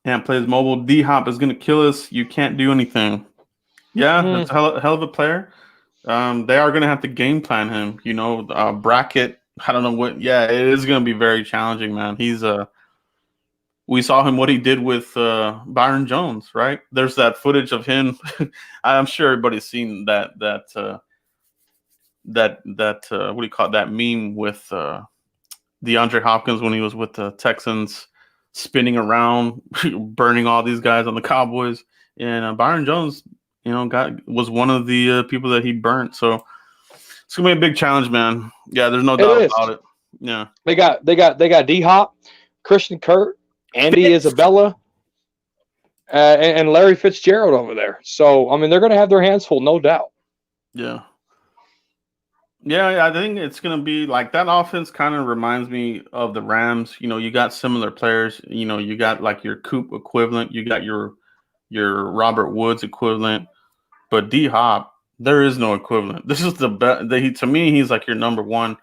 And plays mobile. D-Hop is going to kill us. You can't do anything. Yeah, that's a hell of a player. They are going to have to game plan him. Bracket. I don't know what. Yeah, it is going to be very challenging, man. We saw him what he did with Byron Jones, right? There's that footage of him. I'm sure everybody's seen that what do you call it? That meme with DeAndre Hopkins when he was with the Texans, spinning around, burning all these guys on the Cowboys. And Byron Jones, was one of the people that he burnt. So it's gonna be a big challenge, man. Yeah, there's no doubt about it. Yeah, they got D-Hop, Christian Kirk, Andy Isabella, and Larry Fitzgerald over there. So, I mean, they're going to have their hands full, no doubt. Yeah. Yeah, I think it's going to be like that offense kind of reminds me of the Rams. You got similar players. You got like your Coop equivalent. You got your Robert Woods equivalent. But D-Hop, there is no equivalent. This is the best. To me, he's like your number one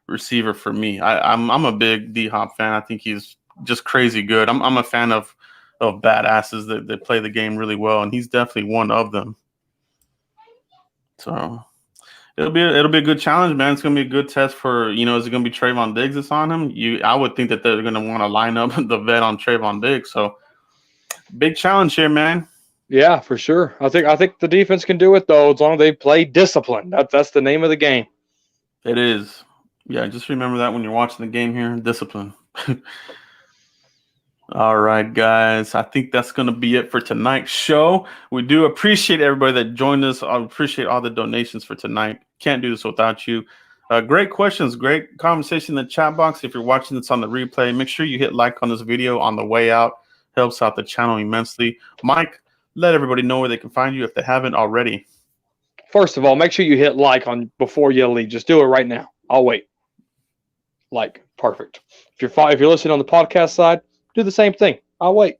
receiver for me. I'm a big D-Hop fan. I think he's just crazy good. I'm a fan of badasses that play the game really well, and he's definitely one of them. So it'll be a good challenge, man. It's gonna be a good test for is it gonna be Trayvon Diggs that's on him? I would think that they're gonna want to line up the vet on Trayvon Diggs. So big challenge here, man. Yeah, for sure. I think the defense can do it though, as long as they play discipline. That's the name of the game. It is. Yeah, just remember that when you're watching the game here, discipline. All right, guys. I think that's going to be it for tonight's show. We do appreciate everybody that joined us. I appreciate all the donations for tonight. Can't do this without you. Great questions. Great conversation in the chat box. If you're watching this on the replay, make sure you hit like on this video on the way out. Helps out the channel immensely. Mike, let everybody know where they can find you if they haven't already. First of all, make sure you hit like on before you leave. Just do it right now. I'll wait. Like, perfect. If you're listening on the podcast side, do the same thing. I'll wait.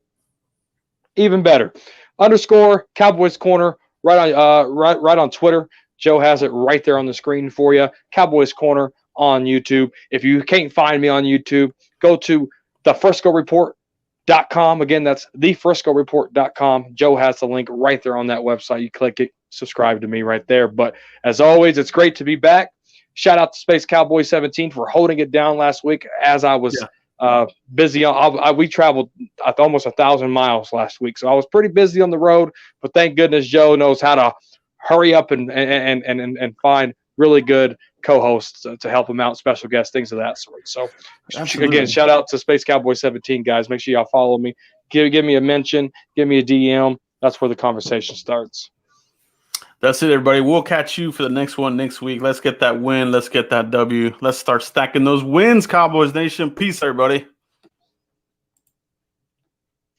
Even better. _ Cowboys Corner right on Twitter. Joe has it right there on the screen for you. Cowboys Corner on YouTube. If you can't find me on YouTube, go to thefriscoreport.com. Again, that's thefriscoreport.com. Joe has the link right there on that website. You click it, subscribe to me right there. But as always, it's great to be back. Shout out to Space Cowboy 17 for holding it down last week as I was busy. We traveled almost 1,000 miles last week, so I was pretty busy on the road. But thank goodness Joe knows how to hurry up and find really good co-hosts to help him out, special guests, things of that sort. So Again, shout out to Space Cowboy 17, guys. Make sure y'all follow me. Give me a mention. Give me a DM. That's where the conversation starts. That's it, everybody. We'll catch you for the next one next week. Let's get that win. Let's get that W. Let's start stacking those wins, Cowboys Nation. Peace, everybody.